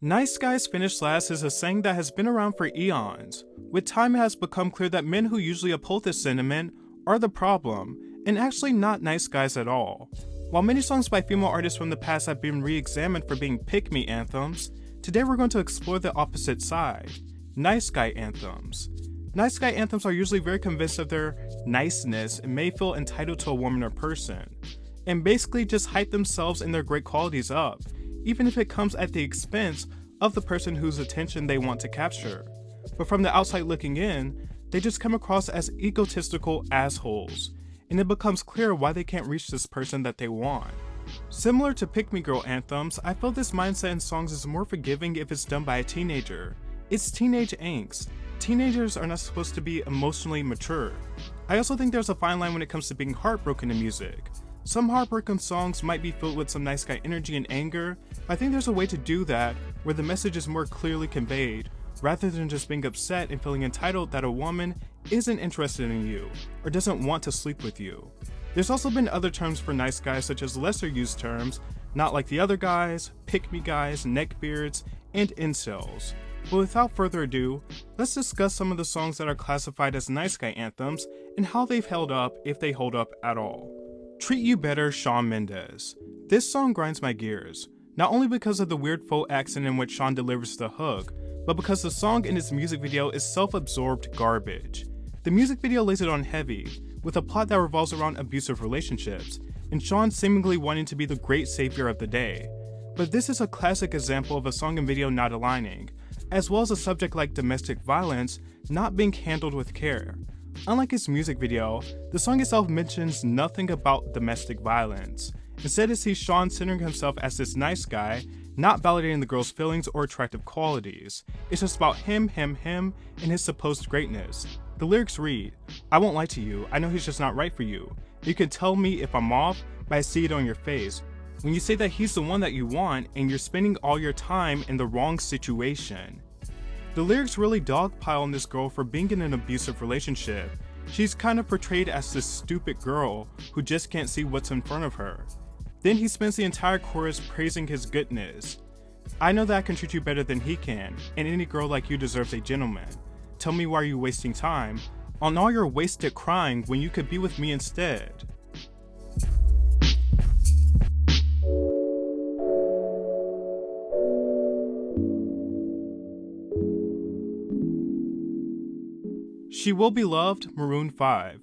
Nice guys finish last is a saying that has been around for eons. With time, it has become clear that men who usually uphold this sentiment are the problem, and actually not nice guys at all. While many songs by female artists from the past have been re-examined for being pick-me anthems, today we're going to explore the opposite side, nice guy anthems. Nice guy anthems are usually very convinced of their niceness and may feel entitled to a woman or person, and basically just hype themselves and their great qualities up, even if it comes at the expense of the person whose attention they want to capture. But from the outside looking in, they just come across as egotistical assholes, and it becomes clear why they can't reach this person that they want. Similar to pick-me-girl anthems, I feel this mindset in songs is more forgiving if it's done by a teenager. It's teenage angst. Teenagers are not supposed to be emotionally mature. I also think there's a fine line when it comes to being heartbroken in music. Some heartbroken songs might be filled with some nice guy energy and anger, but I think there's a way to do that where the message is more clearly conveyed, rather than just being upset and feeling entitled that a woman isn't interested in you, or doesn't want to sleep with you. There's also been other terms for nice guys such as lesser used terms, not like the other guys, pick-me guys, neckbeards, and incels. But without further ado, let's discuss some of the songs that are classified as nice guy anthems and how they've held up if they hold up at all. Treat You Better, Shawn Mendes. This song grinds my gears, not only because of the weird faux accent in which Shawn delivers the hook, but because the song in its music video is self-absorbed garbage. The music video lays it on heavy, with a plot that revolves around abusive relationships, and Shawn seemingly wanting to be the great savior of the day. But this is a classic example of a song and video not aligning, as well as a subject like domestic violence not being handled with care. Unlike his music video, the song itself mentions nothing about domestic violence. Instead, it sees Shawn centering himself as this nice guy, not validating the girl's feelings or attractive qualities. It's just about him, and his supposed greatness. The lyrics read, "I won't lie to you, I know he's just not right for you. You can tell me if I'm off, but I see it on your face. When you say that he's the one that you want, and you're spending all your time in the wrong situation." The lyrics really dogpile on this girl for being in an abusive relationship. She's kind of portrayed as this stupid girl who just can't see what's in front of her. Then he spends the entire chorus praising his goodness. "I know that I can treat you better than he can, and any girl like you deserves a gentleman. Tell me why are you wasting time on all your wasted crying when you could be with me instead." She Will Be Loved, Maroon 5.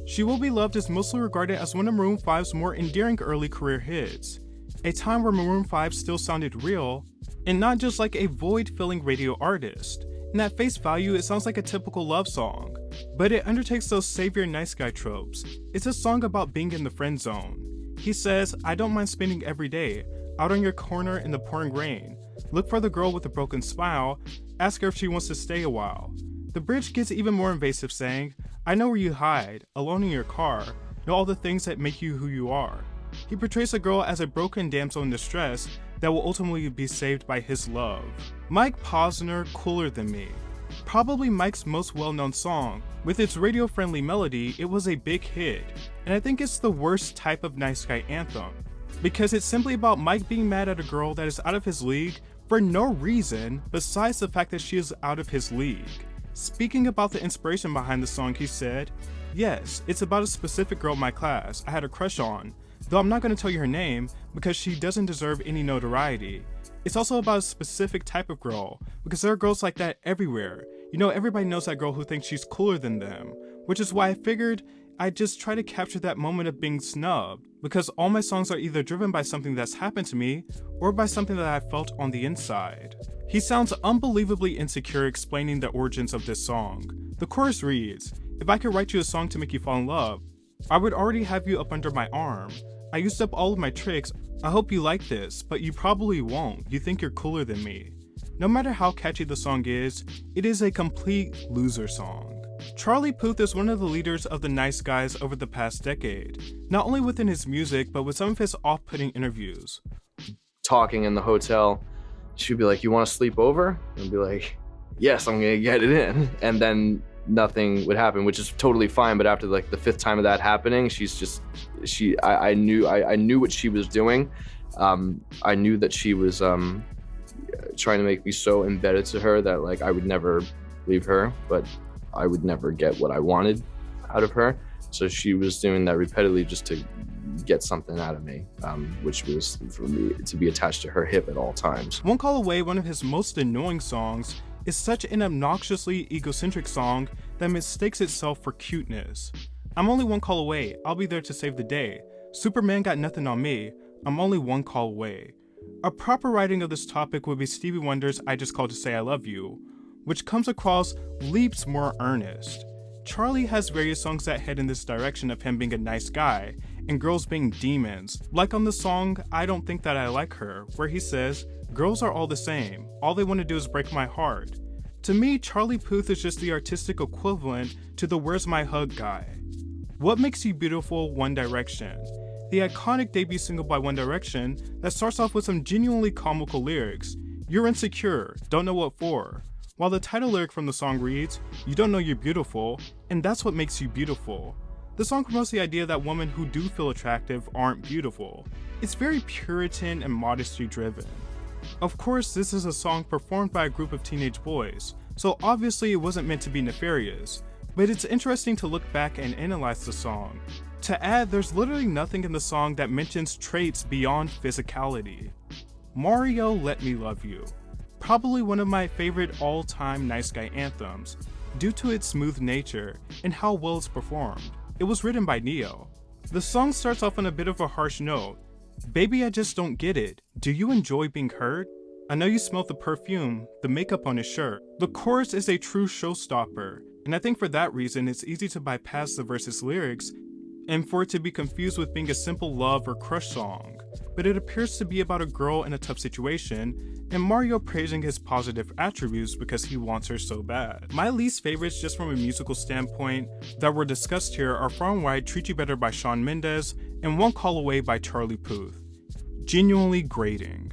She Will Be Loved is mostly regarded as one of Maroon 5's more endearing early career hits, a time where Maroon 5 still sounded real, and not just like a void-filling radio artist. And at face value, it sounds like a typical love song, but it undertakes those savior nice guy tropes. It's a song about being in the friend zone. He says, "I don't mind spending every day out on your corner in the pouring rain. Look for the girl with a broken smile, ask her if she wants to stay a while." The bridge gets even more invasive, saying, "I know where you hide, alone in your car, know all the things that make you who you are." He portrays the girl as a broken damsel in distress that will ultimately be saved by his love. Mike Posner, Cooler Than Me. Probably Mike's most well-known song. With its radio-friendly melody, it was a big hit, and I think it's the worst type of nice guy anthem, because it's simply about Mike being mad at a girl that is out of his league for no reason besides the fact that she is out of his league. Speaking about the inspiration behind the song, he said, "Yes, it's about a specific girl in my class I had a crush on, though I'm not going to tell you her name because she doesn't deserve any notoriety. It's also about a specific type of girl, because there are girls like that everywhere. You know, everybody knows that girl who thinks she's cooler than them, which is why I figured I'd just try to capture that moment of being snubbed, because all my songs are either driven by something that's happened to me or by something that I felt on the inside." He sounds unbelievably insecure explaining the origins of this song. The chorus reads, "If I could write you a song to make you fall in love, I would already have you up under my arm. I used up all of my tricks, I hope you like this, but you probably won't, you think you're cooler than me." No matter how catchy the song is, it is a complete loser song. Charlie Puth is one of the leaders of the nice guys over the past decade, not only within his music, but with some of his off-putting interviews. Talking in the hotel, she'd be like, "You want to sleep over?" And I'd be like, "Yes, I'm gonna get it in." And then nothing would happen, which is totally fine. But after like the fifth time of that happening, I knew what she was doing. I knew that she was trying to make me so embedded to her that like I would never leave her, but I would never get what I wanted out of her. So she was doing that repeatedly just to get something out of me, which was for me to be attached to her hip at all times. One Call Away, one of his most annoying songs, is such an obnoxiously egocentric song that mistakes itself for cuteness. I'm only one call away, I'll be there to save the day. Superman got nothing on me, I'm only one call away. A proper writing of this topic would be Stevie Wonder's I Just Called to Say I Love You, which comes across leaps more earnest. Charlie has various songs that head in this direction of him being a nice guy, and girls being demons, like on the song I Don't Think That I Like Her, where he says, girls are all the same, all they want to do is break my heart. To me, Charlie Puth is just the artistic equivalent to the Where's My Hug guy. What Makes You Beautiful, One Direction, the iconic debut single by One Direction that starts off with some genuinely comical lyrics, you're insecure, don't know what for, while the title lyric from the song reads, you don't know you're beautiful, and that's what makes you beautiful. The song promotes the idea that women who do feel attractive aren't beautiful. It's very Puritan and modesty driven. Of course, this is a song performed by a group of teenage boys, so obviously it wasn't meant to be nefarious, but it's interesting to look back and analyze the song. To add, there's literally nothing in the song that mentions traits beyond physicality. Mario Let Me Love You, probably one of my favorite all-time nice guy anthems, due to its smooth nature and how well it's performed. It was written by Neo. The song starts off on a bit of a harsh note. Baby, I just don't get it. Do you enjoy being hurt? I know you smell the perfume, the makeup on his shirt. The chorus is a true showstopper, and I think for that reason it's easy to bypass the verse's lyrics and for it to be confused with being a simple love or crush song. But it appears to be about a girl in a tough situation, and Mario praising his positive attributes because he wants her so bad. My least favorites just from a musical standpoint that were discussed here are Far and Wide, Treat You Better by Shawn Mendes, and One Call Away by Charlie Puth. Genuinely grating.